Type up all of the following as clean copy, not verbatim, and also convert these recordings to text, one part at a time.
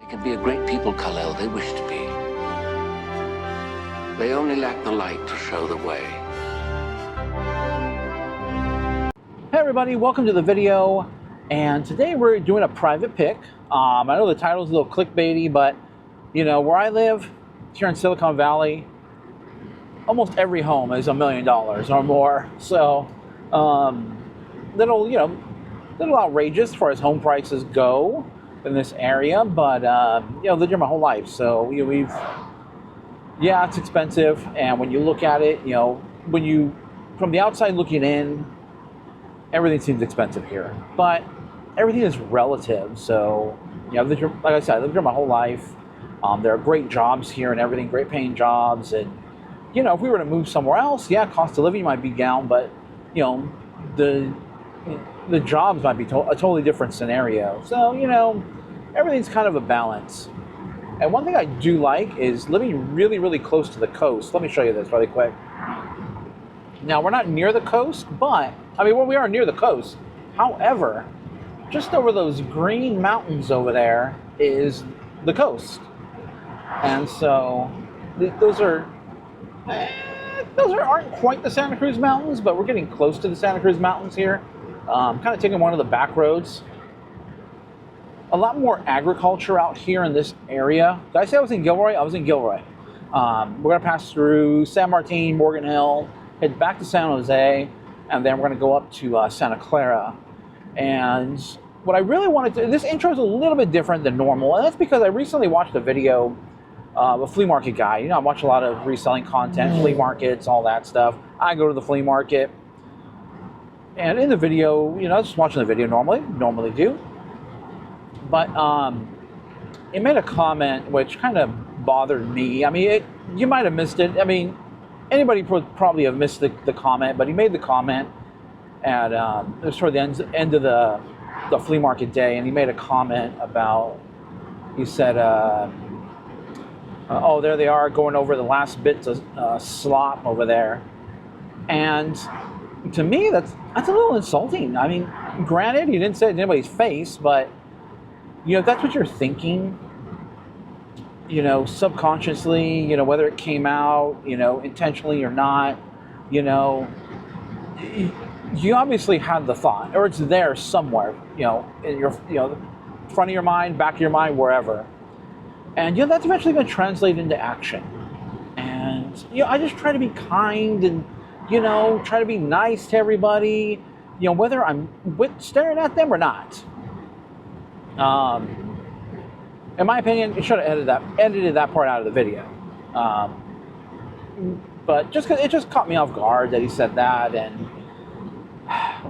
can be a great people Kal-El they wish to be. They only lack the light to show the way. Hey everybody, welcome to the video. And today we're doing a private pick. I know the title's a little clickbaity, but you know, where I live, here in Silicon Valley, almost every home is $1 million or more. So, little outrageous as far as home prices go in this area, but lived here my whole life, so yeah, it's expensive. And when you look at it, from the outside looking in, everything seems expensive here, but everything is relative. So, like I said, I lived here my whole life. There are great jobs here and everything, great paying jobs, and if we were to move somewhere else, yeah, cost of living might be down, but the jobs might be a totally different scenario. So, everything's kind of a balance. And one thing I do like is living really, really close to the coast. Let me show you this really quick. Now, we're not near the coast, but, we are near the coast. However, just over those green mountains over there is the coast. And so, those aren't quite the Santa Cruz Mountains, but we're getting close to the Santa Cruz Mountains here. Kind of taking one of the back roads. A lot more agriculture out here in this area. Did I say I was in Gilroy? I was in Gilroy. We're going to pass through San Martin, Morgan Hill, head back to San Jose, and then we're going to go up to Santa Clara. And what I really wanted to, this intro is a little bit different than normal, and that's because I recently watched a video of a flea market guy. I watch a lot of reselling content, flea markets, all that stuff. I go to the flea market. And in the video, I was just watching the video normally do. But it made a comment which kind of bothered me. You might have missed it. Anybody probably have missed the comment, but he made the comment at it was toward the end of the flea market day, and he made a comment about, he said, oh, there they are going over the last bits of slop over there. And to me, that's a little insulting. Granted, he didn't say it in anybody's face, but if that's what you're thinking, subconsciously, whether it came out, intentionally or not, you obviously had the thought, or it's there somewhere, in your, front of your mind, back of your mind, wherever. And that's eventually going to translate into action. And I just try to be kind and try to be nice to everybody, whether I'm staring at them or not. In my opinion, it should have edited that part out of the video. But just because it just caught me off guard that he said that, and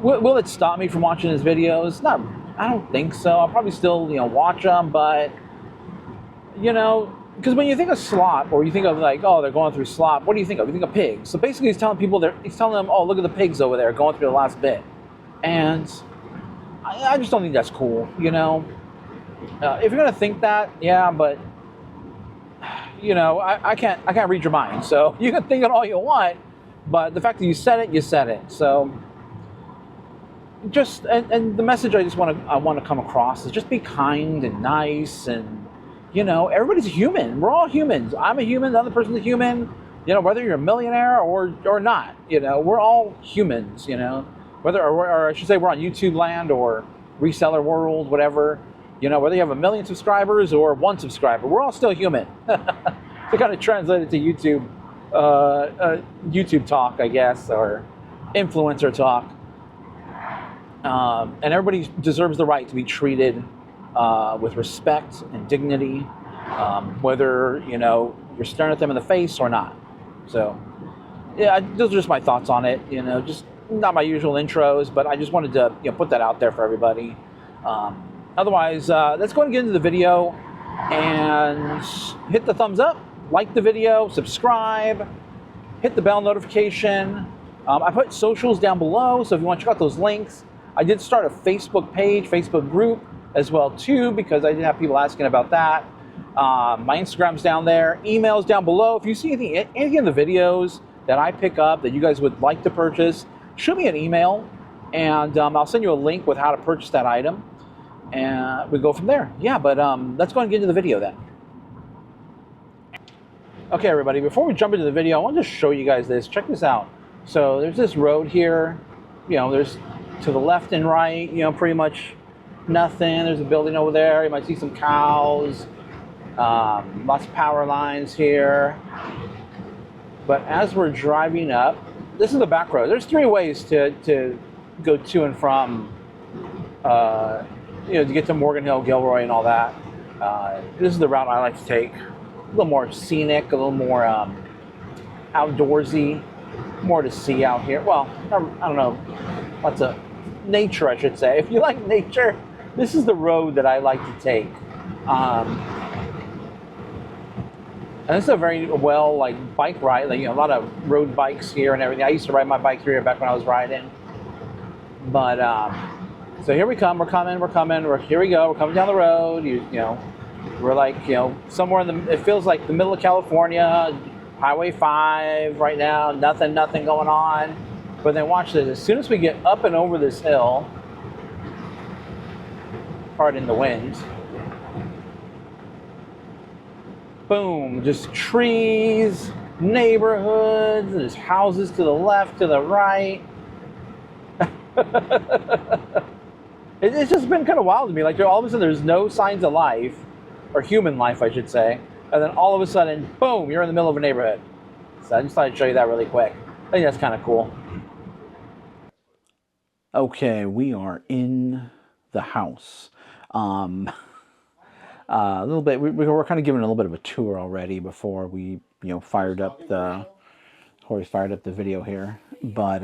will it stop me from watching his videos? Not, I don't think so. I'll probably still, watch them, but because when you think of slop, or you think of like, oh, they're going through slop, what do you think of? You think of pigs. So basically, he's telling them, oh, look at the pigs over there going through the last bit, and I just don't think that's cool. If you're gonna think that, yeah, but I can't read your mind, so you can think it all you want, but the fact that you said it. So just and the message I want to come across is just be kind and nice, and everybody's human. We're all humans. I'm a human. The other person's a human. Whether you're a millionaire or not. We're all humans. Or I should say, we're on YouTube land or reseller world, whatever. Whether you have 1 million subscribers or 1 subscriber, we're all still human. To kind of translate it to YouTube talk, I guess, or influencer talk. And everybody deserves the right to be treated with respect and dignity, whether you're staring at them in the face or not. So, yeah, those are just my thoughts on it. Just not my usual intros, but I just wanted to put that out there for everybody. Otherwise, let's go and get into the video and hit the thumbs up, like the video, subscribe, hit the bell notification. I put socials down below, so if you want to check out those links. I did start a Facebook page, Facebook group as well too, because I did have people asking about that. My Instagram's down there, email's down below. If you see anything in the videos that I pick up that you guys would like to purchase, shoot me an email, and I'll send you a link with how to purchase that item. and we go from there. Yeah, but let's go and get into the video then. Okay, everybody, before we jump into the video, I want to just show you guys this. Check this out. So there's this road here. You know, there's to the left and right, you know, pretty much nothing. There's a building over there. You might see some cows. Lots of power lines here. But as we're driving up, this is the back road. There's 3 ways to go to and from, you know, to get to Morgan Hill, Gilroy, and all that. This is the route I like to take. A little more scenic, a little more outdoorsy, more to see out here. Well, I don't know, lots of nature, I should say. If you like nature, this is the road that I like to take. And this is a very well, like, bike ride. Like, you know, a lot of road bikes here and everything. I used to ride my bike through here back when I was riding. But so here we come. We're coming. Here we go. We're coming down the road. You know. We're like, you know, somewhere in the, it feels like the middle of California, Highway 5 right now, nothing going on. But then watch this, as soon as we get up and over this hill, pardon the wind, boom, just trees, neighborhoods, there's houses to the left, to the right. It's just been kind of wild to me. Like, all of a sudden, there's no signs of life. Or human life, I should say. And then all of a sudden, boom, you're in the middle of a neighborhood. So I just thought I'd show you that really quick. I think that's kind of cool. Okay, we are in the house. A little bit, we're kind of giving a little bit of a tour already before we, you know, fired up the video here. But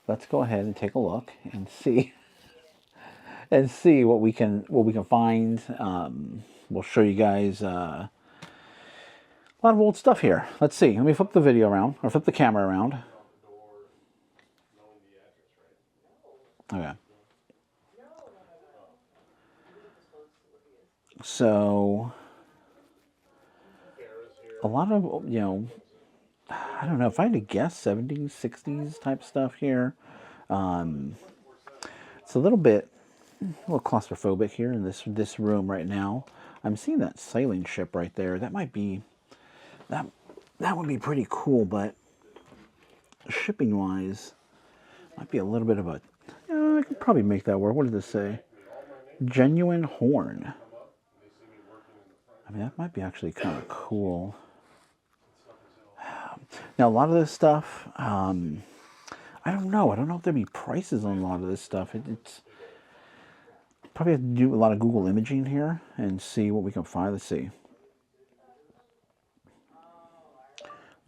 let's go ahead and take a look and see. And see what we can find. We'll show you guys a lot of old stuff here. Let's see. Let me flip the video around, or flip the camera around. Okay. So a lot of, you know, I don't know, if I had to guess, 70s, 60s type stuff here. It's a little claustrophobic here in this room right now. I'm seeing that sailing ship right there. That might be, that would be pretty cool, but shipping wise, might be a little bit of a, I could probably make that work. What does this say? Genuine horn. I mean, that might be actually kind of cool. Now, a lot of this stuff, I don't know. I don't know if there'd be prices on a lot of this stuff. It's probably have to do a lot of Google imaging here and see what we can find. Let's see.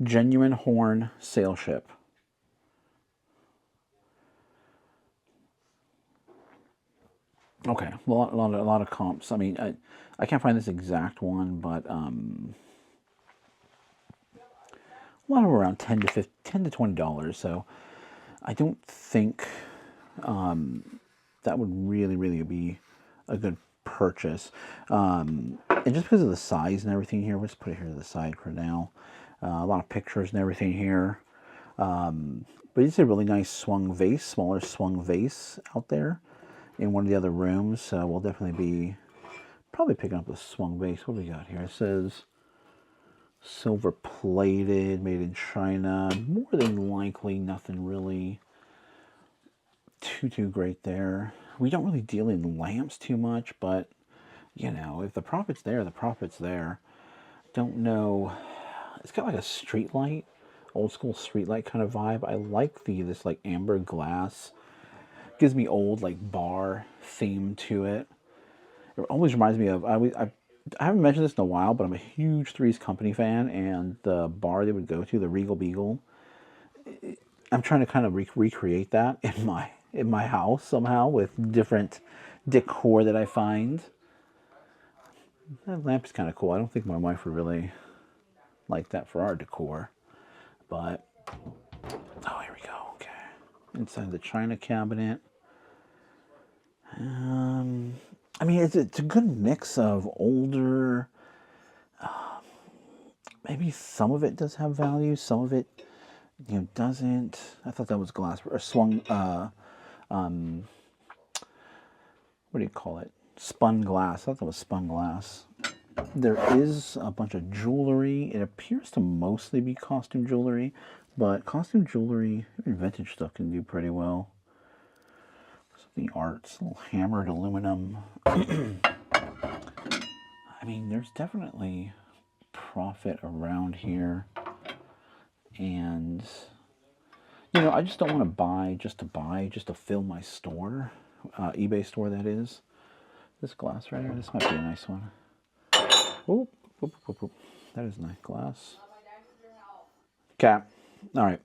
Genuine horn sail ship. Okay, a lot of comps. I mean, I can't find this exact one, but a lot of them around $10 to $20. So I don't think that would really be a good purchase. And just because of the size and everything here, let's put it here to the side for now. A lot of pictures and everything here. But it's a really nice swung vase, smaller swung vase out there in one of the other rooms. So we'll definitely be probably picking up the swung vase. What do we got here? It says silver plated, made in China. More than likely nothing really too great there. We don't really deal in lamps too much, but you know, if the profit's there, the profit's there. Don't know. It's got like a street light, old school street light kind of vibe. I like this like amber glass. Gives me old like bar theme to it. It always reminds me of, I haven't mentioned this in a while, but I'm a huge Three's Company fan, and the bar they would go to, the Regal Beagle, I'm trying to kind of recreate that in my house somehow with different decor that I find. That lamp is kind of cool. I don't think my wife would really like that for our decor, but oh, here we go. Okay, inside the china cabinet. I mean, it's a good mix of older. Maybe some of it does have value, some of it, you know, doesn't. I thought that was Glassware or swung. what do you call it? Spun glass. I thought it was spun glass. There is a bunch of jewelry. It appears to mostly be costume jewelry, but costume jewelry and vintage stuff can do pretty well. Something arts, a little hammered aluminum. I mean, there's definitely profit around here. And, you know, I just don't want to buy, just to fill my store. eBay store, that is. This glass right here, this might be a nice one. Oop, oop, oop, oop. That is nice glass. Okay, all right.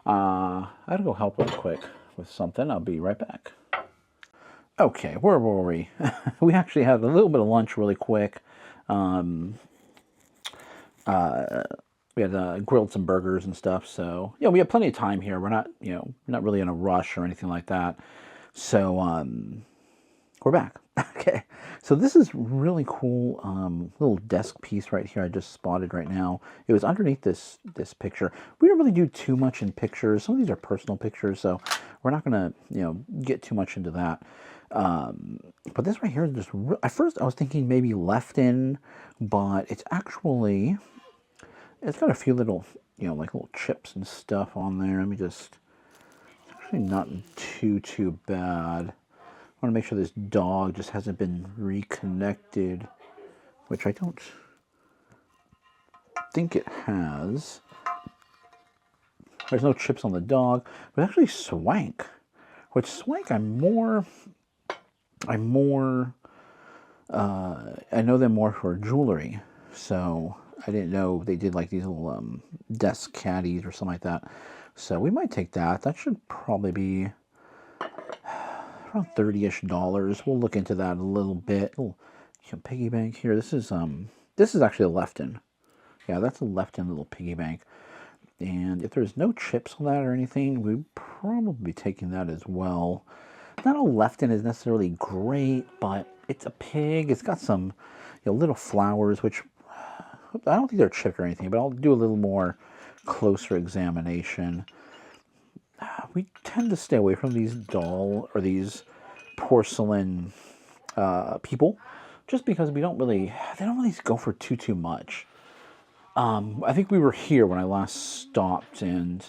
I gotta go help real quick with something. I'll be right back. Okay, where were we? We actually had a little bit of lunch really quick. We had grilled some burgers and stuff, so yeah, we have plenty of time here. We're not, you know, not really in a rush or anything like that. So we're back. Okay, so this is really cool little desk piece right here I just spotted right now. It was underneath this picture. We don't really do too much in pictures. Some of these are personal pictures, so we're not gonna, you know, get too much into that. But this right here is just at first I was thinking maybe left in, but it's actually, it's got a few little, you know, like little chips and stuff on there. Let me just, it's actually not too bad. I want to make sure this dog just hasn't been reconnected, which I don't think it has. There's no chips on the dog, but actually Swank, which Swank I know them more for jewelry, so I didn't know they did like these little desk caddies or something like that. So we might take that. That should probably be around $30-ish. We'll look into that a little bit. Little piggy bank here. This is actually a left-in. Yeah, that's a left-in little piggy bank. And if there's no chips on that or anything, we'd probably be taking that as well. Not all left-in is necessarily great, but it's a pig. It's got some, you know, little flowers, which I don't think they're chipped or anything, but I'll do a little more closer examination. We tend to stay away from these doll or these porcelain people, just because they don't really go for too much. I think we were here when I last stopped, and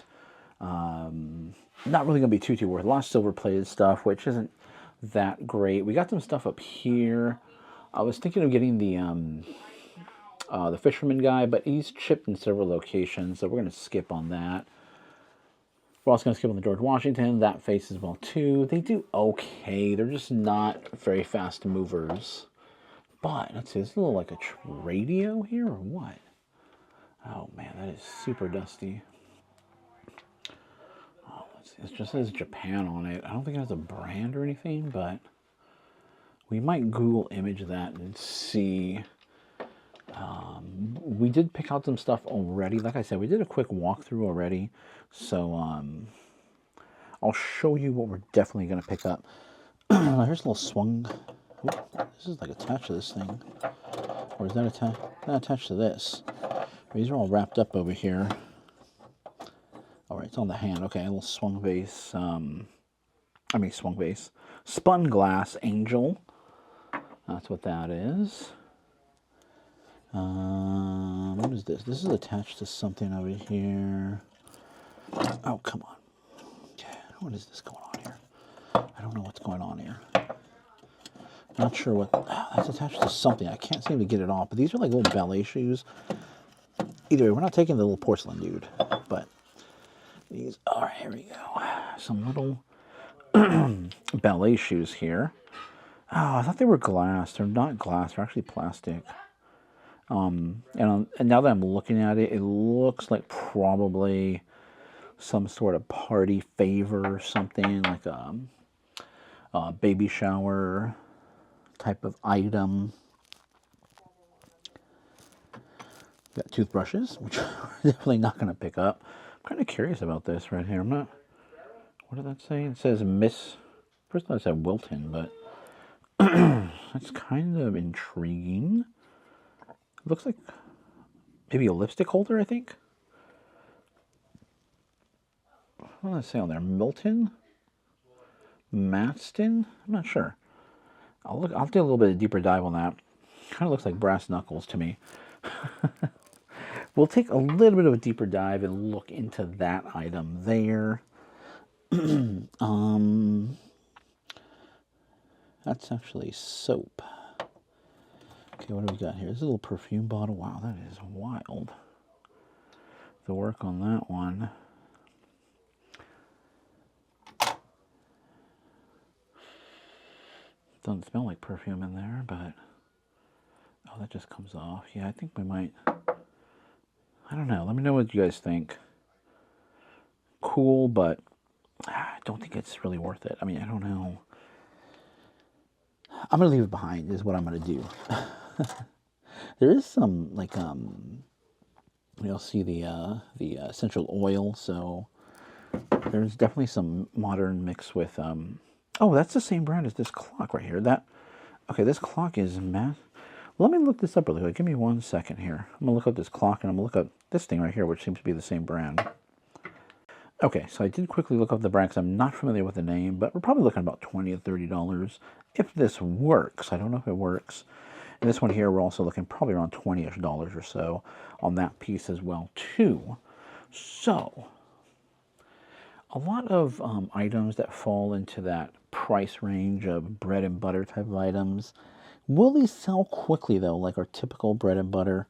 not really gonna be too worth. A lot of silver plated stuff, which isn't that great. We got some stuff up here. I was thinking of getting the fisherman guy, but he's chipped in several locations, so we're gonna skip on that. We're also going to skip on the George Washington. That face as well, too. They do okay. They're just not very fast movers. But, let's see, is this a little like a radio here or what? Oh, man, that is super dusty. Oh, let's see. It just says Japan on it. I don't think it has a brand or anything, but we might Google image that and see. We did pick out some stuff already. Like I said, we did a quick walkthrough already. So I'll show you what we're definitely going to pick up. Here's a little swung. Ooh, this is like attached to this thing. Or is that attached to this? These are all wrapped up over here. All right, it's on the hand. Okay, a little swung vase. Swung vase. Spun glass angel. That's what that is. What is this? This is attached to something over here. Oh, come on. Okay, what is this going on here? I don't know what's going on here. Not sure what. That's attached to something. I can't seem to get it off. But these are like little ballet shoes. Either way, we're not taking the little porcelain dude. But these are, here we go. Some little ballet shoes here. Oh, I thought they were glass. They're not glass. They're actually plastic. And now that I'm looking at it, it looks like probably some sort of party favor or something, like a baby shower type of item. Got toothbrushes, which I'm definitely not going to pick up. I'm kind of curious about this right here. I'm not. What did that say? It says Miss. First I said Wilton, but that's kind of intriguing. It looks like maybe a lipstick holder, I think. What does it say on there? Milton? Matston? I'm not sure. I'll do a little bit of deeper dive on that. Kind of looks like brass knuckles to me. We'll take a little bit of a deeper dive and look into that item there. That's actually soap. Okay, what do we got here? This is a little perfume bottle. Wow, that is wild. The work on that one. Doesn't smell like perfume in there, but oh, that just comes off. Yeah, I think we might. I don't know. Let me know what you guys think. Cool, but I don't think it's really worth it. I mean, I don't know. I'm gonna leave it behind. Is what I'm gonna do. There is some like you'll see the essential oil. So there's definitely some modern mix with oh, that's the same brand as this clock right here. Okay, this clock is matte. Let me look this up really quick. Give me 1 second here. I'm gonna look up this clock and I'm gonna look up this thing right here, which seems to be the same brand. Okay, so I did quickly look up the brand because I'm not familiar with the name, but we're probably looking about $20 to $30 if this works. I don't know if it works. And this one here, we're also looking probably around $20-ish or so on that piece as well too. So a lot of items that fall into that price range of bread and butter type of items. Will these sell quickly though, like our typical bread and butter?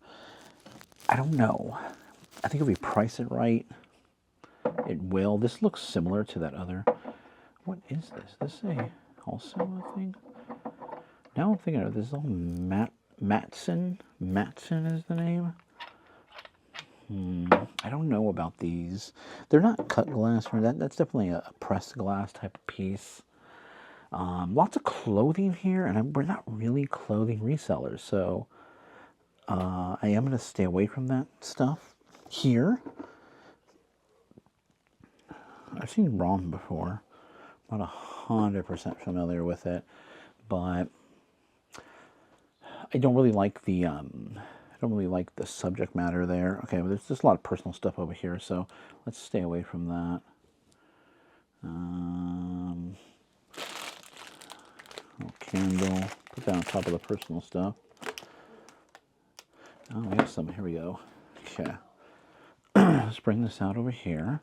I don't know. I think if we price it right, it will. This looks similar to that other. What is this? This is also a thing. Now I'm thinking of this is all Matson. Matson is the name. I don't know about these. They're not cut glass. That's definitely a pressed glass type of piece. Lots of clothing here, and we're not really clothing resellers, so I am going to stay away from that stuff here. I've seen ROM before. I'm not 100% familiar with it, but I don't really like the subject matter there. Okay, well, there's just a lot of personal stuff over here, so let's stay away from that. Little candle. Put that on top of the personal stuff. Oh, we have some. Here we go. Okay. Let's bring this out over here.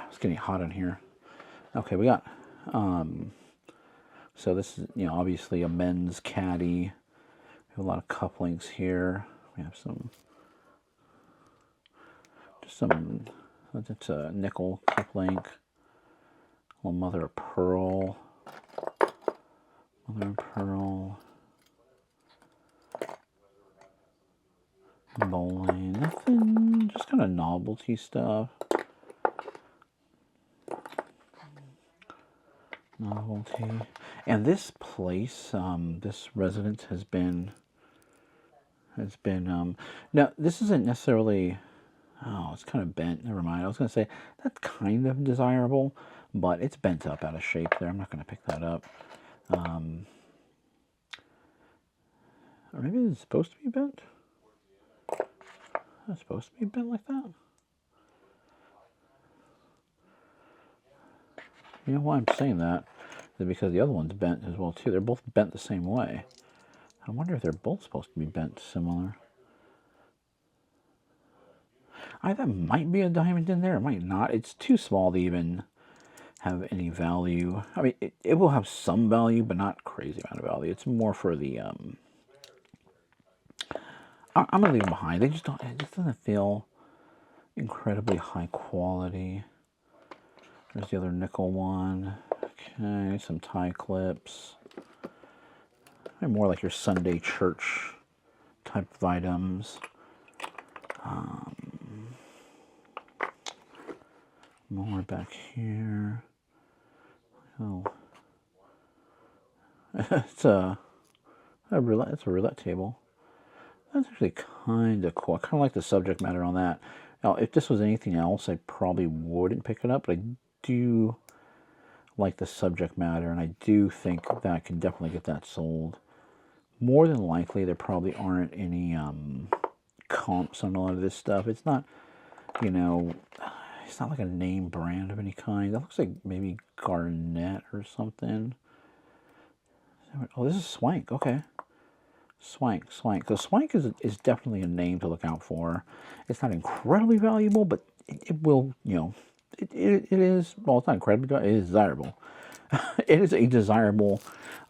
It's getting hot in here. Okay, we got. So this is, obviously a men's caddy. We have a lot of couplings here. We have it's a nickel coupling. A little mother of pearl. Mother of pearl. Bowling. Nothing, just kind of novelty stuff. Novelty. And this place, this residence has been, now this isn't necessarily, oh, it's kind of bent. Never mind. I was going to say that's kind of desirable, but it's bent up out of shape there. I'm not going to pick that up. Or maybe it's supposed to be bent. It's supposed to be bent like that. You know why I'm saying that is because the other one's bent as well too. They're both bent the same way. I wonder if they're both supposed to be bent similar. That might be a diamond in there. It might not. It's too small to even have any value. I mean, it will have some value, but not crazy amount of value. It's more for the. I'm gonna leave them behind. They just don't. It just doesn't feel incredibly high quality. There's the other nickel one. Okay, some tie clips. More like your Sunday church type of items. More back here. Oh, it's a roulette. It's a roulette table. That's actually kind of cool. I kind of like the subject matter on that. Now, if this was anything else, I probably wouldn't pick it up, but I do like the subject matter, and I do think that I can definitely get that sold. More than likely, there probably aren't any comps on a lot of this stuff. It's not, it's not like a name brand of any kind. That looks like maybe garnet or something. Oh, this is Swank. Okay. Swank. So Swank is definitely a name to look out for. It's not incredibly valuable, but it will, it is, well, it's not incredibly valuable, it is desirable. It is a desirable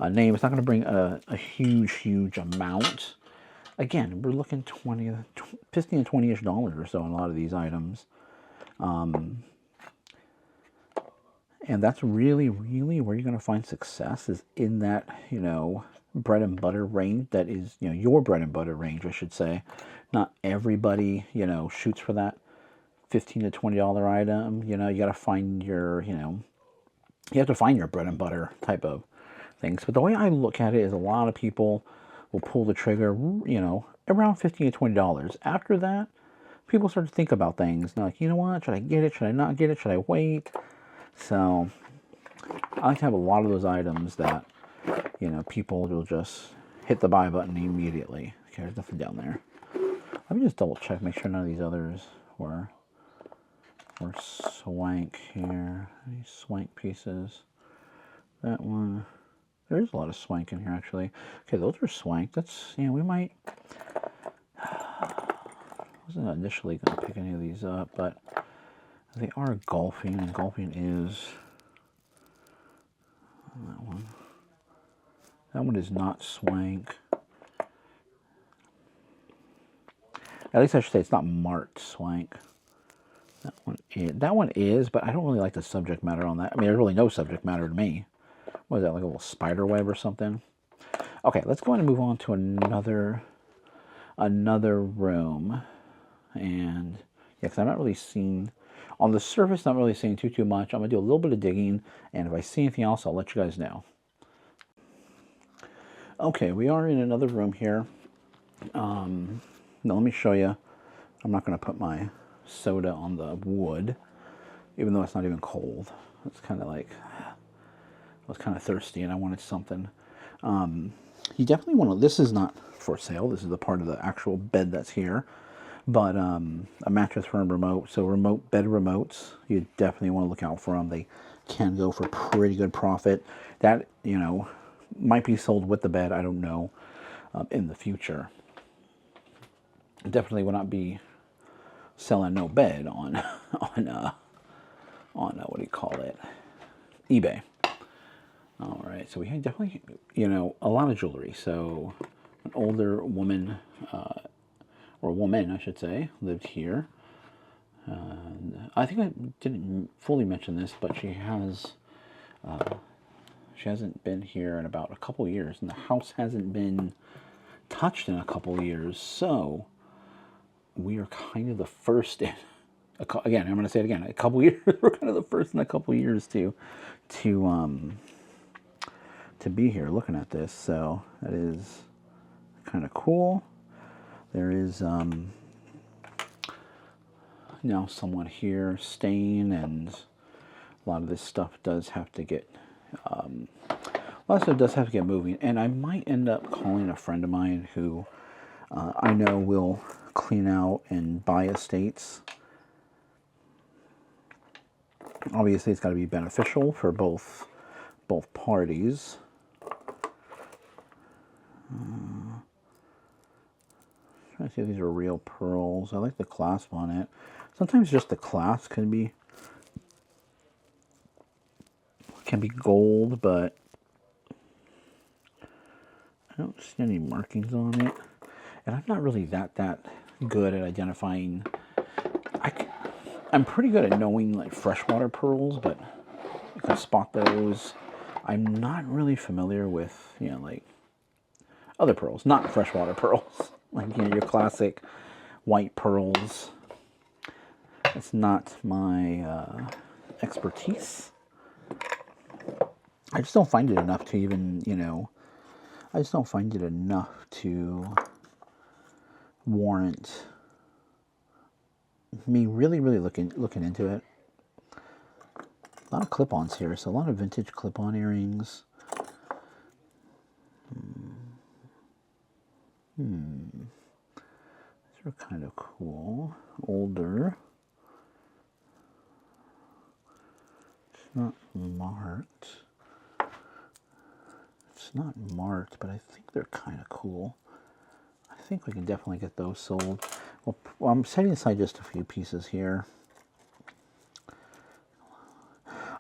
name. It's not going to bring a huge amount. Again, we're looking 15 to 20-ish dollars or so on a lot of these items. And that's really where you're going to find success, is in that, bread and butter range. That is, your bread and butter range, I should say. Not everybody, shoots for that $15 to $20 item. You got to find your, you have to find your bread and butter type of things. But the way I look at it is, a lot of people will pull the trigger, around $15 to $20. After that, people start to think about things. They're like, you know what, should I get it? Should I not get it? Should I wait? So I like to have a lot of those items that, people will just hit the buy button immediately. Okay, there's nothing down there. Let me just double check, make sure none of these others were Swank here. Any Swank pieces? That one. There's a lot of Swank in here, actually. Okay, those are Swank. That's, we might... Wasn't initially going to pick any of these up, but they are golfing, and golfing is... That one. That one is not Swank. At least I should say it's not marked Swank. That one is, but I don't really like the subject matter on that. I mean, there's really no subject matter to me. What is that, like a little spider web or something? Okay, let's go ahead and move on to another room. And yeah, because I'm not really seeing, on the surface, not really seeing too much. I'm going to do a little bit of digging, and if I see anything else, I'll let you guys know. Okay, we are in another room here. Now let me show you. I'm not going to put my soda on the wood, even though it's not even cold. It's kind of like, I was kind of thirsty and I wanted something. You definitely want to, this is not for sale. This is the part of the actual bed that's here. But a mattress firm remote. So remote bed remotes, you definitely want to look out for them. They can go for pretty good profit. That, might be sold with the bed. I don't know, in the future. Definitely will not be selling no bed on what do you call it, eBay. All right, so we had definitely, a lot of jewelry. So an older woman, or woman, I should say, lived here. I think I didn't fully mention this, but she hasn't been here in about a couple years, and the house hasn't been touched in a couple years. So we are kind of the first in, again, I'm going to say it again, a couple years. We're kind of the first in a couple years to be here looking at this. So that is kind of cool. There is now someone here staying, and a lot of this stuff does have to get moving. And I might end up calling a friend of mine who I know will clean out and buy estates. Obviously, it's got to be beneficial for both parties. Trying to see if these are real pearls. I like the clasp on it. Sometimes just the clasp can be gold, but I don't see any markings on it. And I'm not really that good at identifying. I'm pretty good at knowing like freshwater pearls, but you can spot those. I'm not really familiar with, like other pearls, not freshwater pearls. Like, your classic white pearls. It's not my expertise. I just don't find it enough to even, I just don't find it enough to warrant me really looking into it. A lot of clip-ons here, so a lot of vintage clip-on earrings. These are kind of cool. Older. It's not marked. It's not marked, but I think they're kind of cool. I think we can definitely get those sold. Well, I'm setting aside just a few pieces here.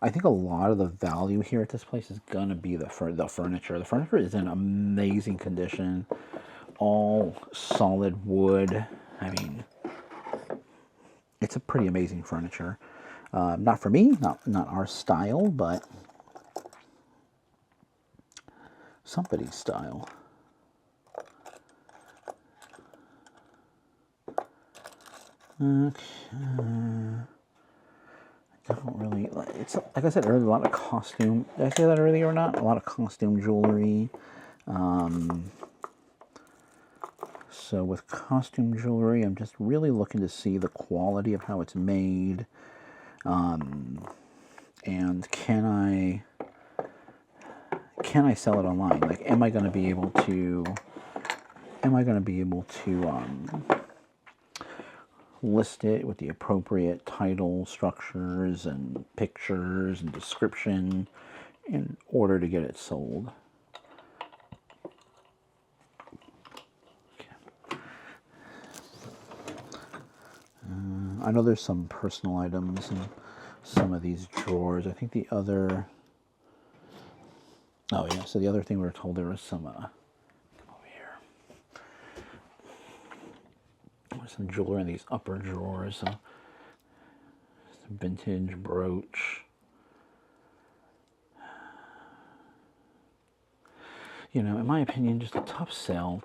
I think a lot of the value here at this place is going to be the furniture. The furniture is in amazing condition. All solid wood. I mean, it's a pretty amazing furniture. Not for me, not our style, but somebody's style. Okay. I don't really, it's like I said earlier, a lot of costume. Did I say that earlier or not? A lot of costume jewelry. So with costume jewelry, I'm just really looking to see the quality of how it's made. And can I sell it online? Like, am I going to be able to list it with the appropriate title, structures, and pictures and description in order to get it sold? Okay. I know there's some personal items in some of these drawers. I think the other... Oh yeah, so the other thing we were told there was some... come over here. There's some jewelry in these upper drawers. So vintage brooch. You know, in my opinion, just a tough sell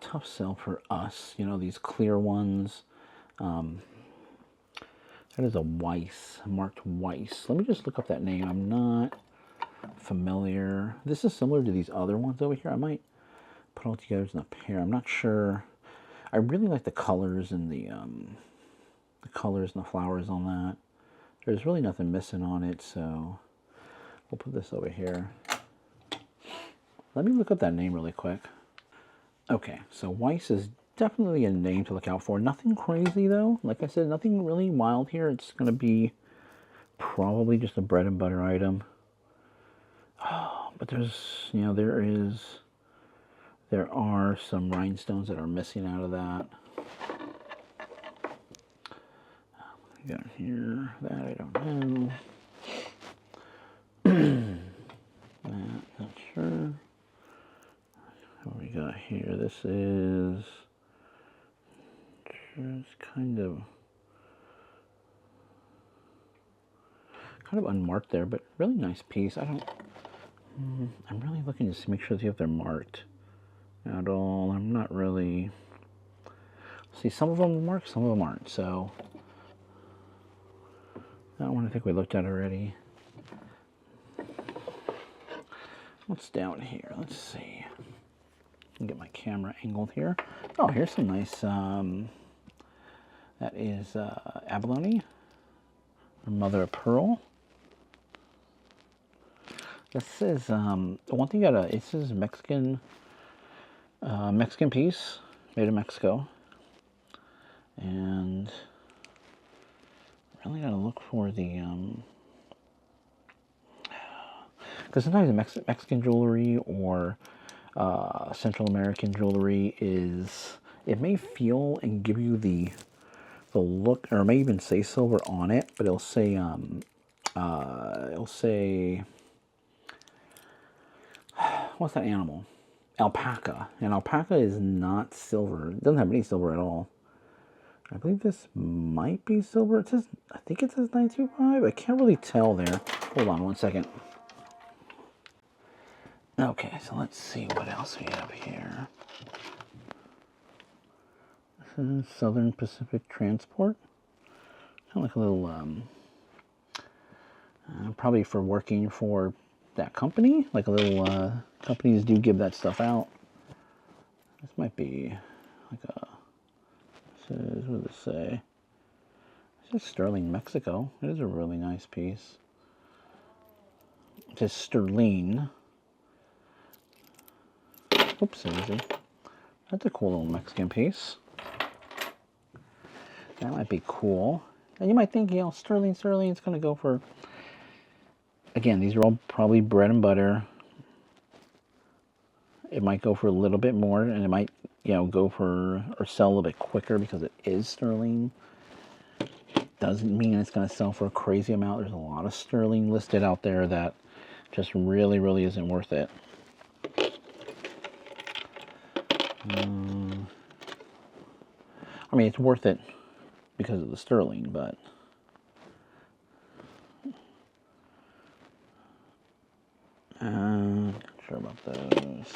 for us. You know, these clear ones. That is a Weiss, marked Weiss. Let me just look up that name. I'm not familiar. This is similar to these other ones over here. I might put all together in a pair. I'm not sure. I really like the colors and the colors and the flowers on that. There's really nothing missing on it, so we'll put this over here. Let me look up that name really quick. Okay, so Weiss is definitely a name to look out for. Nothing crazy though. Like I said, nothing really wild here. It's going to be probably just a bread and butter item. But there's, you know, there are some rhinestones that are missing out of that. What we got here? That I don't know. That, not sure. What we got here? This is just kind of unmarked there, but really nice piece. I'm really looking to make sure that they're marked at all. I'm not really... See, some of them are marked, some of them aren't. So that one I think we looked at already. What's down here? Let's see. Get my camera angled here. Oh, here's some nice, that is abalone, or mother of pearl. This is, one thing it says Mexican piece, made in Mexico. And really gotta look for the, because sometimes the Mexican jewelry or Central American jewelry it may feel and give you the look, or it may even say silver on it, but it'll say what's that animal? Alpaca. And alpaca is not silver. It doesn't have any silver at all. I believe this might be silver. It says, I think it says 925. I can't really tell there. Hold on one second. Okay, so let's see what else we have here. This is Southern Pacific Transport. Kind of like a little, probably for working for that company. Like a little, companies do give that stuff out. This might be like a, says, what does it say? It says Sterling, Mexico. It is a really nice piece. It says Sterling. Oops, that's a cool little Mexican piece. That might be cool. And you might think, you know, sterling, it's going to go for... Again, these are all probably bread and butter. it might go for a little bit more, and it might, you know, go for or sell a little bit quicker because it is sterling. Doesn't mean it's going to sell for a crazy amount. There's a lot of sterling listed out there that just really, really isn't worth it. I mean, it's worth it because of the sterling, but not sure about those.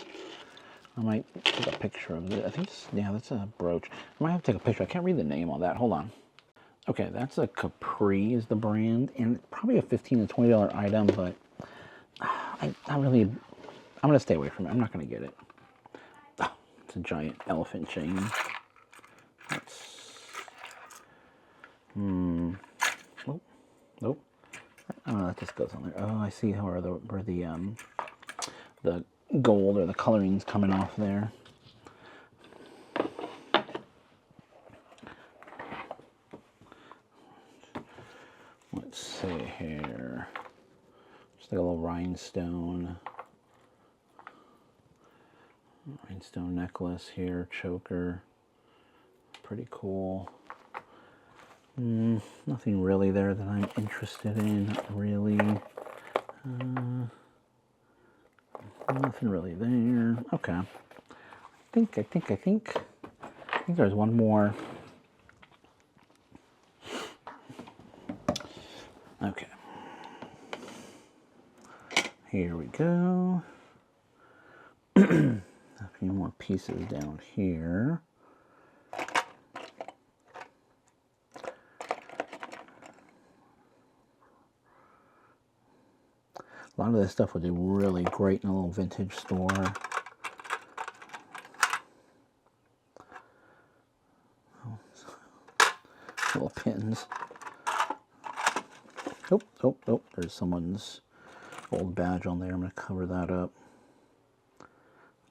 I might take a picture of it. I think, yeah, that's a brooch. I might have to take a picture. I can't read the name on that. Hold on. Okay, that's a Capri is the brand, and probably a $15 to $20 item, but I'm going to stay away from it. I'm not going to get it. Oh, it's a giant elephant chain. Nope. Nope. Oh, that just goes on there. Oh, I see where the gold or the coloring's coming off there. Let's see here. Just like a little rhinestone necklace here, choker. Pretty cool. Nothing really there that I'm interested in, not really. Nothing really there. Okay. I think there's one more. Okay. Here we go. A few more pieces down here. A lot of this stuff would do really great in a little vintage store. Little pins. Oh, there's someone's old badge on there. I'm going to cover that up.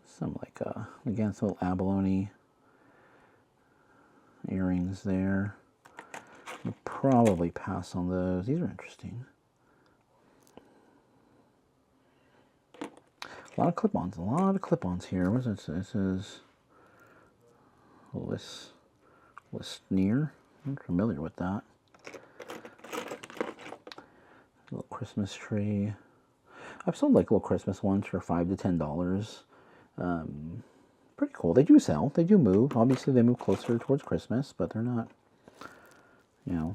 Some like, again, some little abalone earrings there. I'll probably pass on those. These are interesting. A lot of clip-ons here. What does it say? It says Listneer. I'm familiar with that. A little Christmas tree. I've sold like little Christmas ones for $5 to $10. Pretty cool. They do sell. They do move. Obviously, they move closer towards Christmas, but they're not, you know,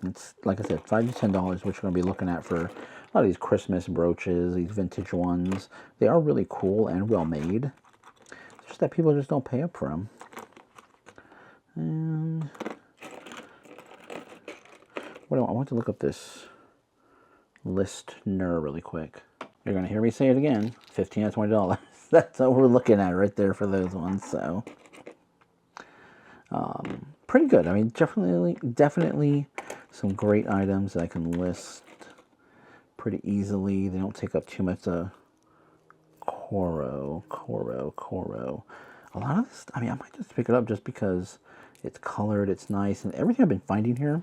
it's like I said, $5 to $10, which we're going to be looking at for a lot of these Christmas brooches, these vintage ones. They are really cool and well made. It's just that people just don't pay up for them. And what do I want to look up this Listner really quick. You're going to hear me say it again. $15 to $20. That's what we're looking at right there for those ones. So, pretty good. I mean, definitely some great items that I can list pretty easily. They don't take up too much Coro. A lot of this, I mean, I might just pick it up just because it's colored, it's nice, and everything I've been finding here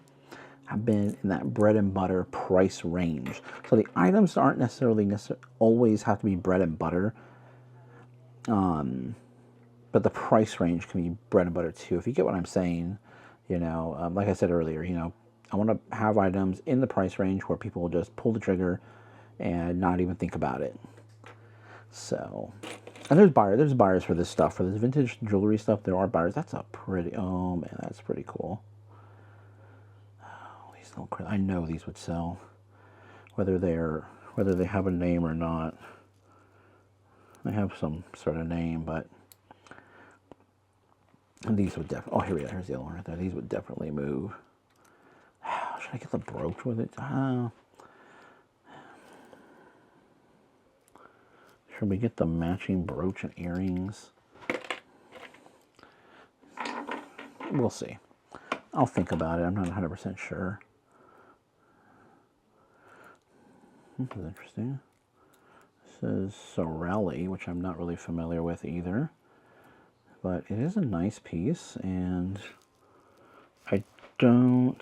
have been in that bread and butter price range. So the items aren't necessarily always have to be bread and butter. But the price range can be bread and butter too, if you get what I'm saying. You know, like I said earlier, you know, I want to have items in the price range where people will just pull the trigger and not even think about it. So, and there's buyers for this stuff, for this vintage jewelry stuff. There are buyers. That's a pretty, oh man, that's pretty cool. Oh, these little, I know these would sell, whether they have a name or not. They have some sort of name, but these would definitely, oh, here we go, here's the other one right there. These would definitely move. Should I get the brooch with it? Should we get the matching brooch and earrings? We'll see. I'll think about it. I'm not 100% sure. This is interesting. This is Sorelli, which I'm not really familiar with either. But it is a nice piece, and I don't...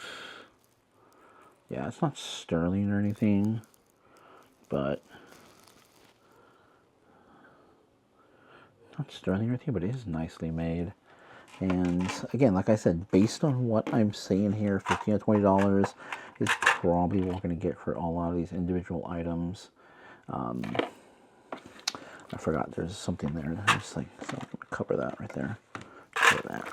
Yeah, it's not sterling or anything, but not sterling right here, but it is nicely made. And again, like I said, based on what I'm seeing here, $15 to $20 is probably what we're going to get for a lot of these individual items. I forgot there's something there. Just like, so I'm going to cover that right there. Cover that.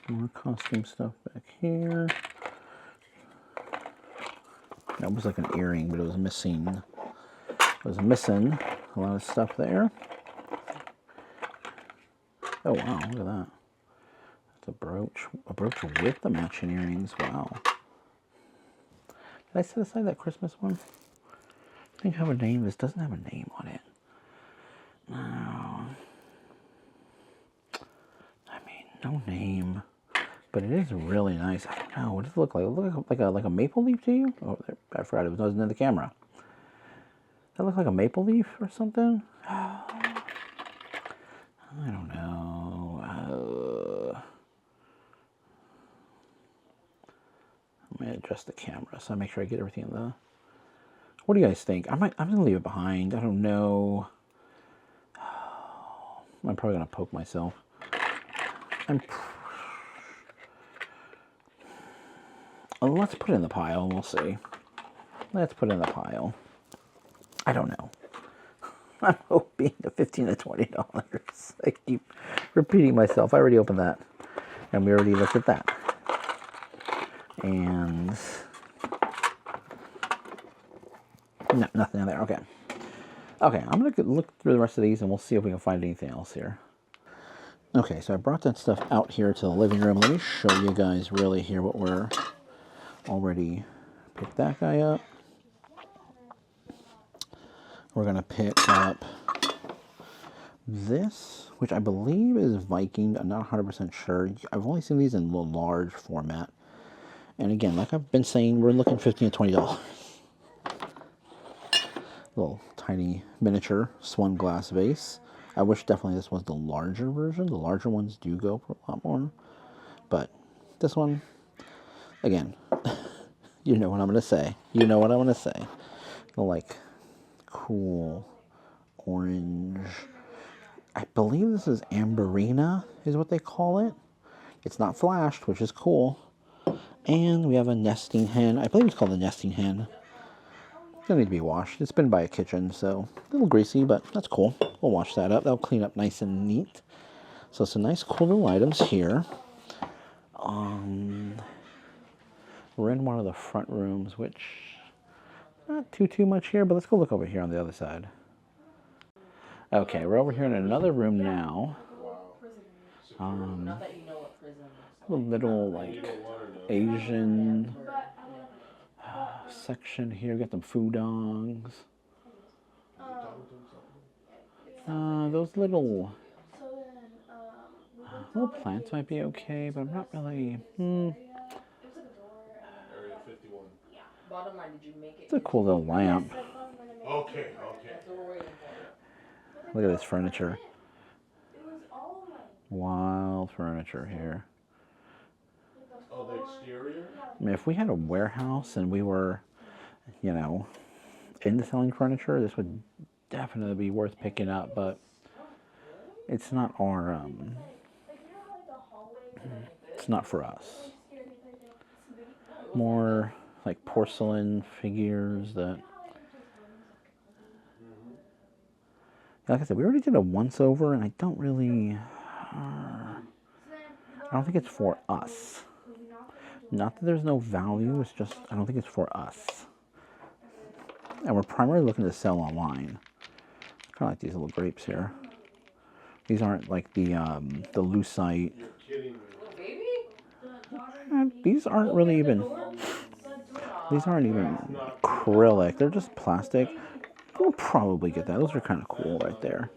More costume stuff back here. That was like an earring, but it was missing. It was missing a lot of stuff there. Oh wow, look at that. That's a brooch with the matching earrings. Wow. Did I set aside that Christmas one? I think I have a name. This doesn't have a name on it. No. I mean, no name. But it is really nice. I don't know. What does it look like? It look like a maple leaf to you? Oh, I forgot it wasn't in the camera. Does that look like a maple leaf or something? I don't know. I'm gonna adjust the camera so I make sure I get everything in the. What do you guys think? I'm gonna leave it behind. I don't know. I'm probably gonna poke myself. Let's put it in the pile. We'll see. Let's put it in the pile. I don't know. I'm hoping the $15 to $20. I keep repeating myself. I already opened that, and we already looked at that. And no, nothing in there. Okay. Okay, I'm gonna look through the rest of these, and we'll see if we can find anything else here. Okay, so I brought that stuff out here to the living room. Let me show you guys really here what we're already picked that guy up. We're going to pick up this, which I believe is Viking. I'm not 100% sure. I've only seen these in a large format. And again, like I've been saying, we're looking $15 to $20. Little tiny miniature swan glass vase. I wish definitely this was the larger version. The larger ones do go for a lot more. But this one, again, you know what I'm going to say. You know what I'm going to say. The like cool orange. I believe this is amberina is what they call it. It's not flashed, which is cool. And we have a nesting hen. I believe it's called a nesting hen. It'll need to be washed. It's been by a kitchen, so a little greasy, but that's cool. We'll wash that up. That'll clean up nice and neat. So some nice cool little items here. We're in one of the front rooms, which not too much here, but let's go look over here on the other side. Okay, we're over here in another room now. A little like Asian section here. We got some foodongs. Those little plants might be okay, but I'm not really. It's a cool little lamp. Okay. Look at this furniture. Wild furniture here. Oh, the exterior? I mean, if we had a warehouse and we were, you know, into selling furniture, this would definitely be worth picking up, but it's not our, it's not for us. More like porcelain figures that, like I said, we already did a once over, and I don't really, I don't think it's for us. Not that there's no value, it's just, I don't think it's for us. And we're primarily looking to sell online. Kind of like these little grapes here. These aren't like the lucite. You're kidding me. These aren't really even, these aren't even acrylic. They're just plastic. We'll probably get that. Those are kind of cool right there.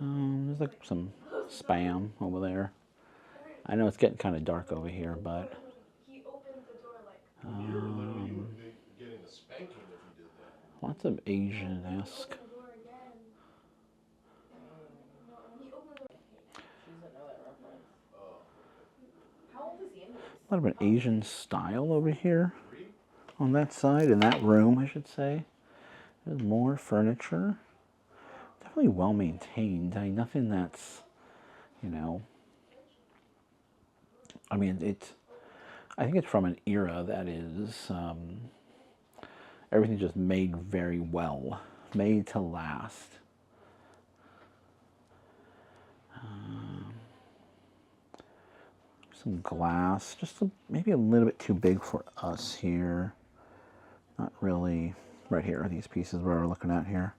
There's like some Spam over there. I know it's getting kind of dark over here, but You're literally getting a spanking if you did that. lots of Asian-esque. A lot of an Asian style over here on that side, in that room, I should say. There's more furniture. Definitely well maintained. I mean, nothing that's, you know, I mean, I think it's from an era that is, everything just made very well, made to last. Some glass, just maybe a little bit too big for us here. Not really. Right here, these pieces we're looking at here.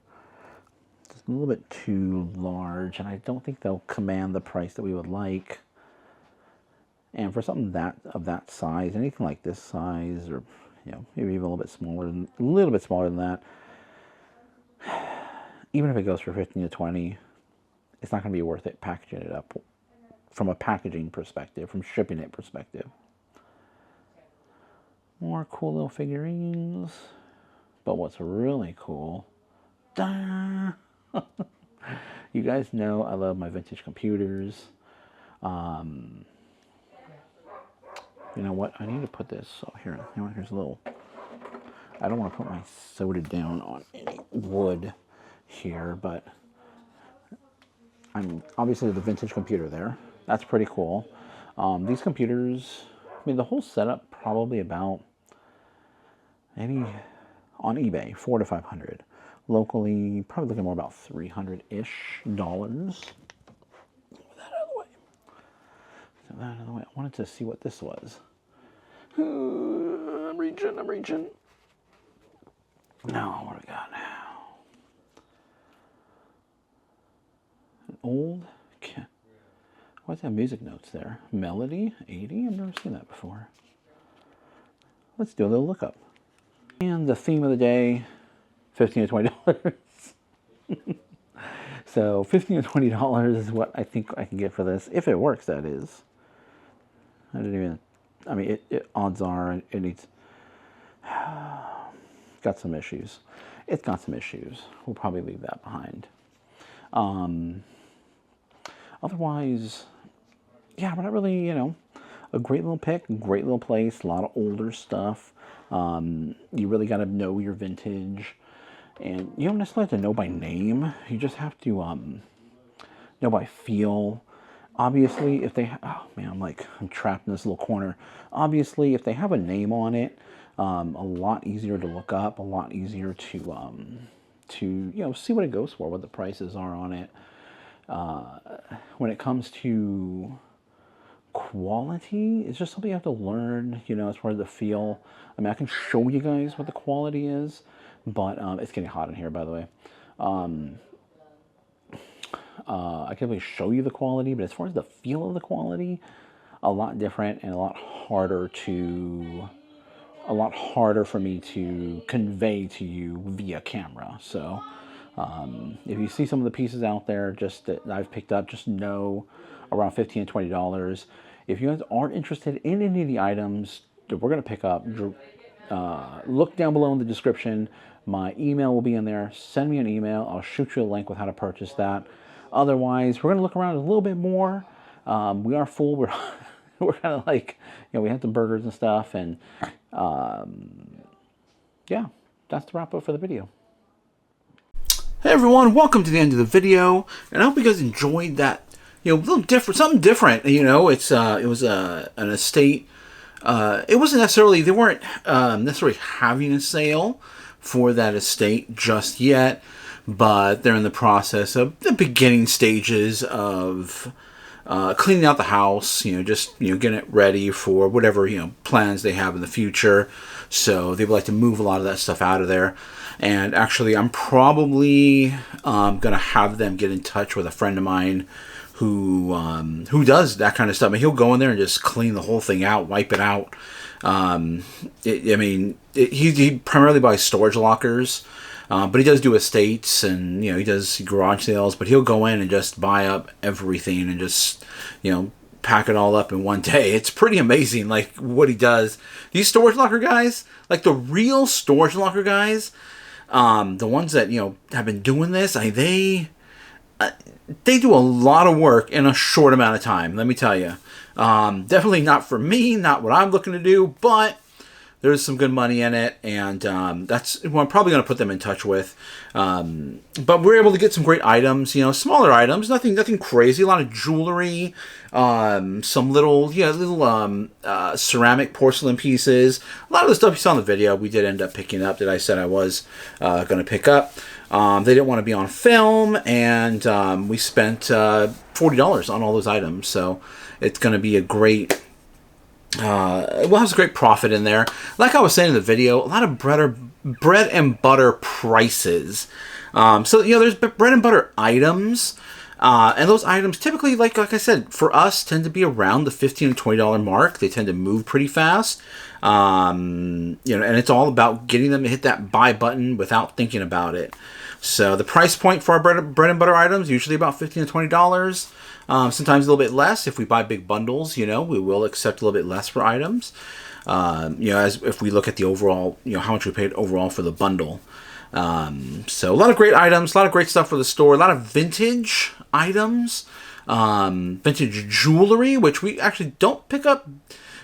Just a little bit too large, and I don't think they'll command the price that we would like. And for something of that size, anything like this size, or you know, maybe even a little bit smaller than that, even if it goes for 15 to 20, it's not going to be worth it packaging it up from a packaging perspective, from shipping it perspective. More cool little figurines. But what's really cool, you guys know I love my vintage computers. You know what? I need to put this. So here, you know, here's a little. I don't want to put my soda down on any wood here, but I'm obviously the vintage computer there. That's pretty cool. These computers, I mean, the whole setup probably about maybe on eBay $400 to $500. Locally, probably looking more about $300-ish. Move that out of the way. Move that out of the way. I wanted to see what this was. I'm reaching. Now, what do we got now? An old. Why's that music notes there? Melody 80? I've never seen that before. Let's do a little lookup. And the theme of the day, $15 to $20. So $15 to $20 is what I think I can get for this. If it works, that is. I didn't even, I mean, odds are it needs, got some issues. It's got some issues. We'll probably leave that behind. Otherwise, yeah, but not really, you know, a great little pick, great little place, a lot of older stuff. You really got to know your vintage, and you don't necessarily have to know by name. You just have to know by feel. Obviously, if they, oh man, I'm trapped in this little corner. Obviously, if they have a name on it, a lot easier to look up, a lot easier to you know, see what it goes for, what the prices are on it. When it comes to quality, it's just something you have to learn, you know, as far as the feel. I mean, I can show you guys what the quality is, but it's getting hot in here, by the way. I can really show you the quality, but as far as the feel of the quality, a lot different and a lot harder for me to convey to you via camera. So if you see some of the pieces out there just that I've picked up, just know around $15 to $20. If you guys aren't interested in any of the items that we're going to pick up, look down below in the description. My email will be in there. Send me an email. I'll shoot you a link with how to purchase that. Otherwise, we're going to look around a little bit more. We are full. We're kind of like, you know, we have the burgers and stuff. And yeah, that's the wrap up for the video. Hey everyone, welcome to the end of the video, and I hope you guys enjoyed that. You know, a little different, something different. You know, it was an estate. It wasn't necessarily, they weren't necessarily having a sale for that estate just yet, but they're in the process of the beginning stages of cleaning out the house. You know, just, you know, getting it ready for whatever, you know, plans they have in the future. So they would like to move a lot of that stuff out of there. And actually, I'm probably going to have them get in touch with a friend of mine who does that kind of stuff. I mean, he'll go in there and just clean the whole thing out, wipe it out. He primarily buys storage lockers, but he does do estates, and, you know, he does garage sales. But he'll go in and just buy up everything and just, you know, pack it all up in one day. It's pretty amazing, like, what he does. These storage locker guys, like the real storage locker guys, the ones that, you know, have been doing this, they do a lot of work in a short amount of time, let me tell you. Definitely not for me, not what I'm looking to do, but there's some good money in it, and that's what I'm probably going to put them in touch with. But we're able to get some great items, smaller items, nothing crazy. A lot of jewelry, some little ceramic porcelain pieces. A lot of the stuff you saw in the video, we did end up picking up that I said I was going to pick up. They didn't want to be on film, and we spent $40 on all those items. So it's going to be a great. We'll have some great profit in there. Like I was saying in the video, a lot of bread and butter prices. So there's bread and butter items, and those items typically, like I said, for us tend to be around the $15 to $20 mark. They tend to move pretty fast. And it's all about getting them to hit that buy button without thinking about it. So the price point for our bread and butter items usually about $15 to $20. Sometimes a little bit less. If we buy big bundles, we will accept a little bit less for items. As if we look at the overall, how much we paid overall for the bundle. So a lot of great items, a lot of great stuff for the store, a lot of vintage items, vintage jewelry, which we actually don't pick up.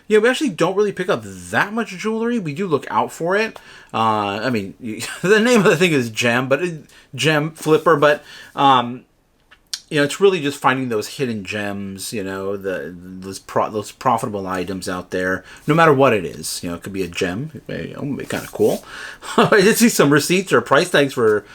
We actually don't really pick up that much jewelry. We do look out for it. The name of the thing is gem flipper, but it's really just finding those hidden gems, those profitable items out there, no matter what it is. It could be a gem. It would be kind of cool. I did see some receipts or price tags for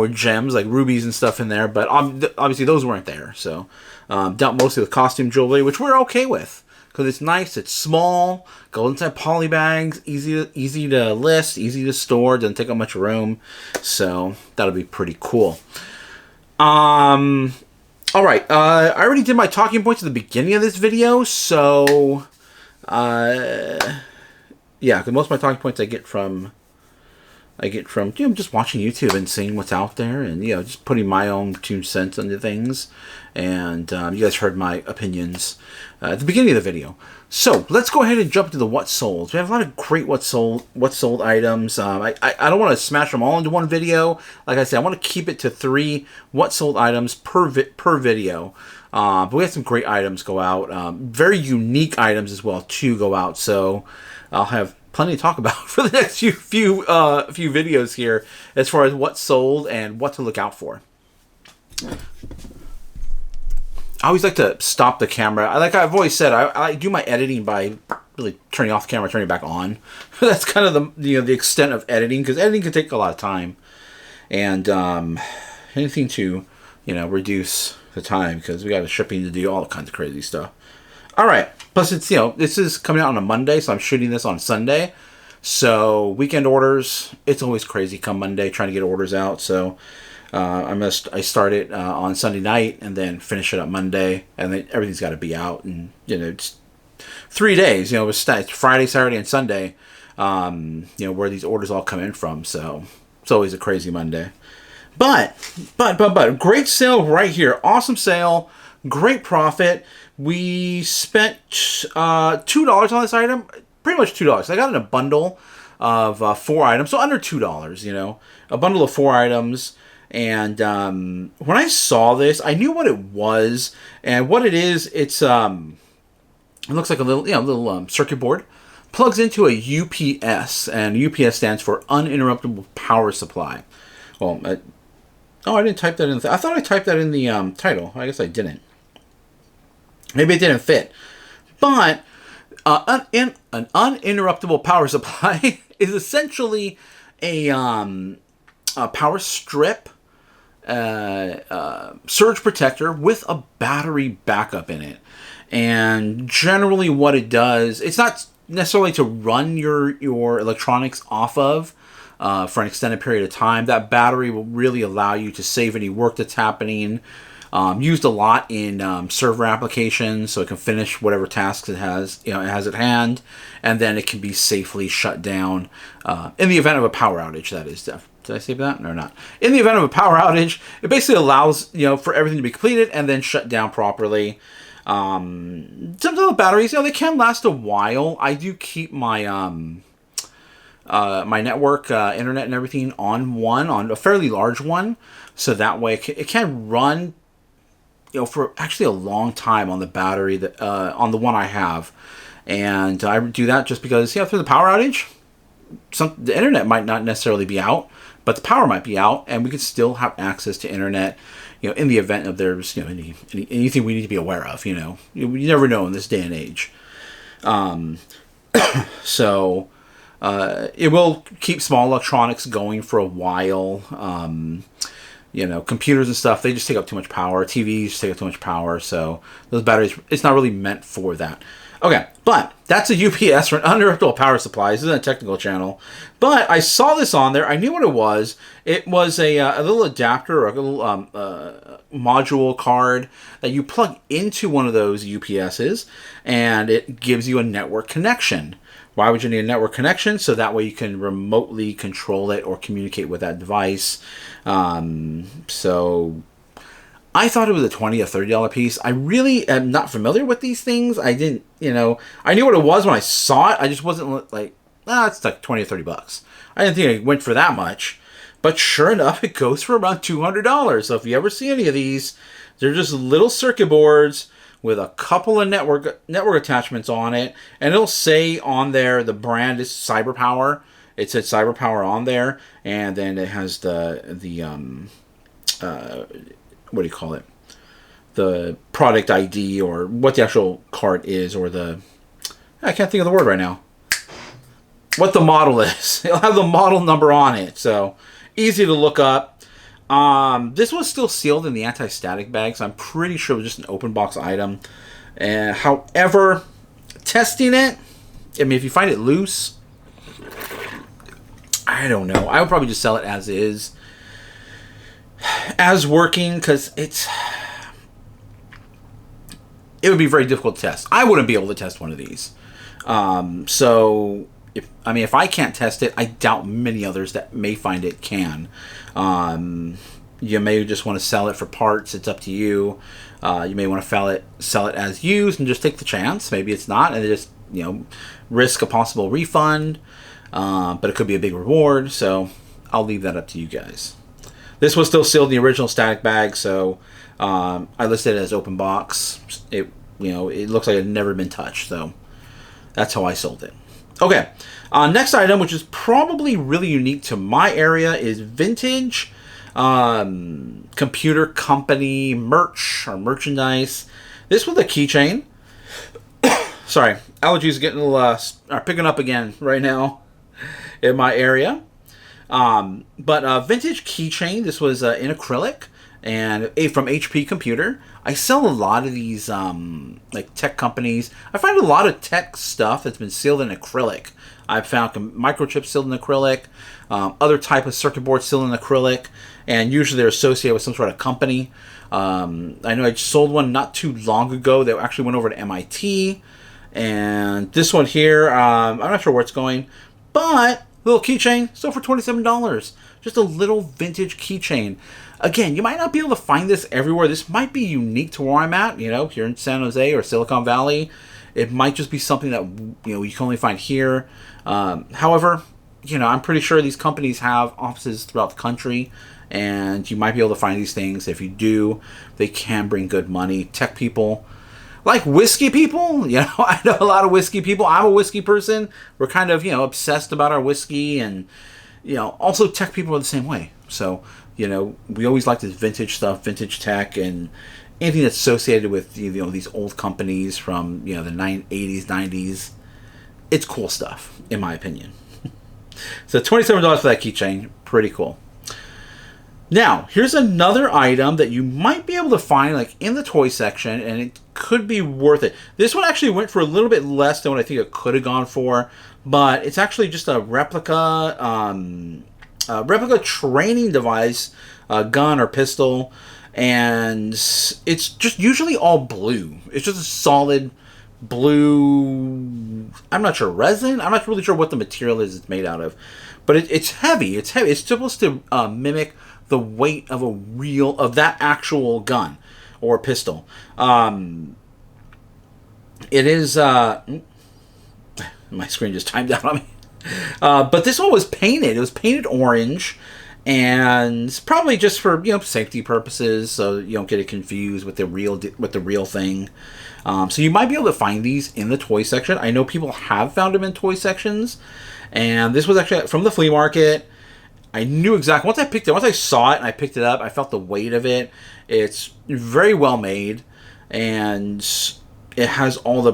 gems, like rubies and stuff in there, but obviously those weren't there. So dealt mostly with costume jewelry, which we're okay with. Because it's nice, it's small, goes inside poly bags, easy to list, easy to store, doesn't take up much room. So that'll be pretty cool. All right, I already did my talking points at the beginning of this video, so because most of my talking points I get from just watching YouTube and seeing what's out there, and just putting my own 2 cents into things. And you guys heard my opinions at the beginning of the video. So let's go ahead and jump to the what sold. We have a lot of great what sold items. I don't want to smash them all into one video. Like I said, I want to keep it to 3 what sold items per video. But we have some great items go out. Very unique items as well to go out. So I'll have plenty to talk about for the next few videos here as far as what sold and what to look out for. I always like to stop the camera. Like I've always said, I do my editing by really turning off the camera, turning it back on. That's kind of the extent of editing, because editing can take a lot of time, and anything to reduce the time, because we got the shipping to do, all kinds of crazy stuff. All right. Plus, it's this is coming out on a Monday, so I'm shooting this on Sunday. So weekend orders, it's always crazy come Monday trying to get orders out. So I start it on Sunday night and then finish it up Monday, and then everything's got to be out. And it's 3 days. It's Friday, Saturday, and Sunday. Where these orders all come in from. So it's always a crazy Monday. But great sale right here. Awesome sale. Great profit. We spent $2 on this item. Pretty much $2. I got in a bundle of 4 items, so under $2. A bundle of 4 items. And when I saw this, I knew what it was. And what it is, it looks like a little circuit board. Plugs into a UPS, and UPS stands for uninterruptible power supply. Well, I didn't type that in. I thought I typed that in the title. I guess I didn't. Maybe it didn't fit. But an uninterruptible power supply is essentially a power strip, surge protector with a battery backup in it. And generally what it does, it's not necessarily to run your electronics off of for an extended period of time. That battery will really allow you to save any work that's happening. Used a lot in server applications, so it can finish whatever tasks it has at hand, and then it can be safely shut down in the event of a power outage. That is, did I say that or not? In the event of a power outage, it basically allows for everything to be completed and then shut down properly. Some of the batteries, they can last a while. I do keep my my network, internet, and everything on a fairly large one, so that way it can run, for actually a long time on the battery that on the one I have. And I do that just because, through the power outage, the internet might not necessarily be out, but the power might be out, and we could still have access to internet, in the event of there's, anything we need to be aware of, you never know in this day and age. So it will keep small electronics going for a while. Computers and stuff, they just take up too much power. TVs take up too much power, so those batteries, it's not really meant for that. Okay, but that's a UPS for an uninterruptible power supply. This isn't a technical channel, but I saw this on there. I knew what it was. It was a little adapter or a little module card that you plug into one of those UPSs, and it gives you a network connection. Why would you need a network connection? So that way you can remotely control it or communicate with that device. So I thought it was a $20 or $30 piece. I really am not familiar with these things. I didn't, I knew what it was when I saw it. I just wasn't like, it's like 20 or 30 bucks. I didn't think it went for that much. But sure enough, it goes for around $200. So if you ever see any of these, they're just little circuit boards with a couple of network attachments on it. And it'll say on there, the brand is CyberPower. It said CyberPower on there. And then it has the what do you call it? The product ID, or what the actual card is, or I can't think of the word right now. What the model is. It'll have the model number on it. So easy to look up. This was still sealed in the anti-static bag, so I'm pretty sure it was just an open box item. However, testing it, if you find it loose, I don't know. I would probably just sell it as is. As working, because it would be very difficult to test. I wouldn't be able to test one of these. So if I can't test it, I doubt many others that may find it can. You may just want to sell it for parts. It's up to you. You may want to sell it as used and just take the chance. Maybe it's not, and just risk a possible refund. But it could be a big reward. So I'll leave that up to you guys. This was still sealed in the original static bag, so I listed it as open box. It looks like it had never been touched, so that's how I sold it. Okay, next item, which is probably really unique to my area, is vintage computer company merch or merchandise. This was a keychain. Sorry, allergies are picking up again right now in my area. But vintage keychain. This was in acrylic and from HP Computer. I sell a lot of these like tech companies. I find a lot of tech stuff that's been sealed in acrylic. I've found microchips sealed in acrylic, other type of circuit boards sealed in acrylic, and usually they're associated with some sort of company. I know I sold one not too long ago that actually went over to MIT, and this one here, I'm not sure where it's going, but little keychain, still for $27. Just a little vintage keychain. Again, you might not be able to find this everywhere. This might be unique to where I'm at, here in San Jose or Silicon Valley. It might just be something that, you can only find here. However, I'm pretty sure these companies have offices throughout the country, and you might be able to find these things. If you do, they can bring good money. Tech people, like whiskey people, I know a lot of whiskey people. I'm a whiskey person. We're kind of, obsessed about our whiskey, and, also tech people are the same way. So, we always like this vintage stuff, vintage tech, and anything that's associated with, these old companies from, the 80s, 90s. It's cool stuff, in my opinion. So $27 for that keychain, pretty cool. Now, here's another item that you might be able to find like in the toy section, and it could be worth it. This one actually went for a little bit less than what I think it could have gone for, but it's actually just a replica training device, gun or pistol, and it's just usually all blue. It's just a solid blue, I'm not sure, resin? I'm not really sure what the material is it's made out of, but it's heavy. It's heavy. It's supposed to mimic the weight of that actual gun or pistol. It is my screen just timed out on me. But this one was painted. It was painted orange, and probably just for safety purposes, so you don't get it confused with the real thing. So you might be able to find these in the toy section. I know people have found them in toy sections, and this was actually from the flea market. I knew exactly once I saw it and I picked it up. I felt the weight of it. It's very well made, and it has all the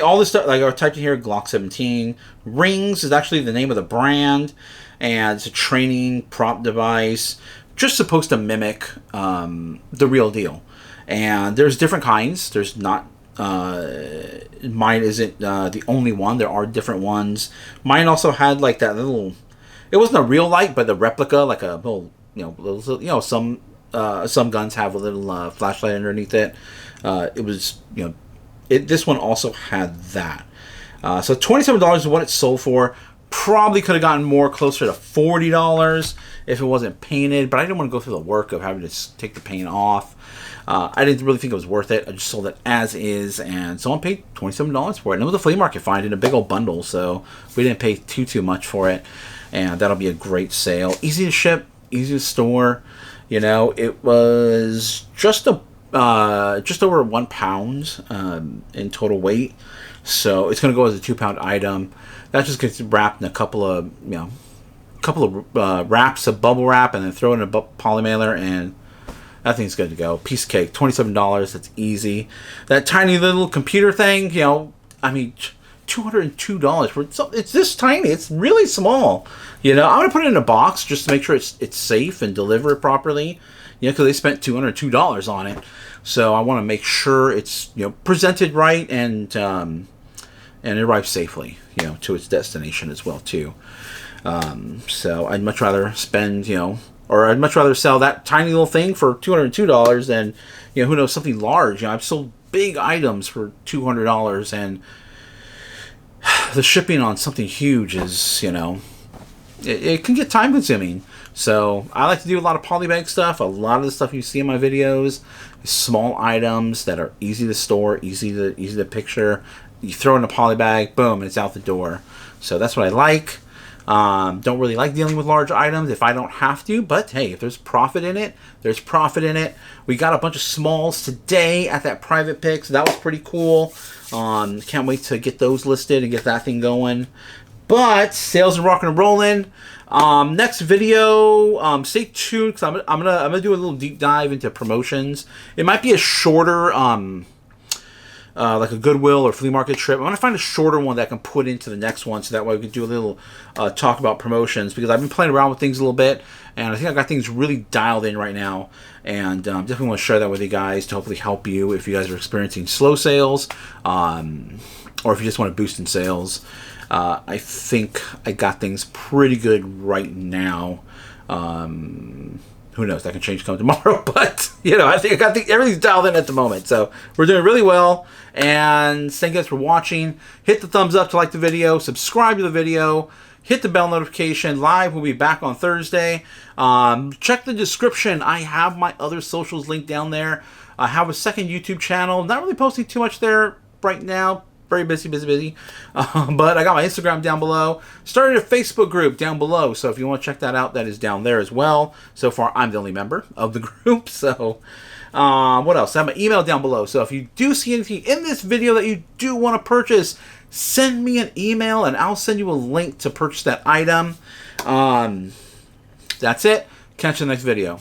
all this stuff. Like I typed in here, Glock 17 rings is actually the name of the brand, and it's a training prop device, just supposed to mimic the real deal. And there's different kinds. There's not. Mine isn't the only one. There are different ones. Mine also had like that little. It wasn't a real light, but the replica, like a little, some guns have a little flashlight underneath it. It was, this one also had that. So $27 is what it sold for. Probably could have gotten more, closer to $40 if it wasn't painted, but I didn't want to go through the work of having to take the paint off. I didn't really think it was worth it. I just sold it as is, and someone paid $27 for it. And it was a flea market find in a big old bundle, so we didn't pay too much for it. And that'll be a great sale. Easy to ship, easy to store. It was just over 1 pound in total weight. So it's going to go as a 2 pound item. That just gets wrapped in a couple of wraps of bubble wrap, and then throw it in a poly mailer, and that thing's good to go. Piece of cake, $27. That's easy. That tiny little computer thing, $202 for it's this tiny. It's really small. I'm gonna put it in a box just to make sure it's safe and deliver it properly. Because they spent $202 on it, so I want to make sure it's presented right and it arrives safely to its destination as well too. So I'd much rather spend or I'd much rather sell that tiny little thing for $202 than who knows, something large. I've sold big items for $200, and the shipping on something huge is, it can get time consuming. So I like to do a lot of polybag stuff. A lot of the stuff you see in my videos is small items that are easy to store, easy to picture. You throw in a polybag, boom, and it's out the door. So that's what I like. Don't really like dealing with large items if I don't have to, but hey, if there's profit in it, there's profit in it. We got a bunch of smalls today at that private pick, so that was pretty cool. Can't wait to get those listed and get that thing going. But sales are rocking and rolling. Next video, stay tuned, because I'm gonna do a little deep dive into promotions. It might be a shorter like a Goodwill or flea market trip. I'm going to find a shorter one that I can put into the next one, so that way we can do a little talk about promotions, because I've been playing around with things a little bit, and I think I've got things really dialed in right now, and definitely want to share that with you guys to hopefully help you if you guys are experiencing slow sales, or if you just want to boost in sales. I think I got things pretty good right now. Who knows? That can change come tomorrow, but I think everything's dialed in at the moment. So we're doing really well. And thank you guys for watching. Hit the thumbs up to like the video. Subscribe to the video. Hit the bell notification. Live will be back on Thursday. Check the description. I have my other socials linked down there. I have a second YouTube channel. Not really posting too much there right now. Very busy. But I got my Instagram down below. Started a Facebook group down below. So if you want to check that out, that is down there as well. So far, I'm the only member of the group. So what else? I have my email down below. So if you do see anything in this video that you do want to purchase, send me an email and I'll send you a link to purchase that item. That's it. Catch you in the next video.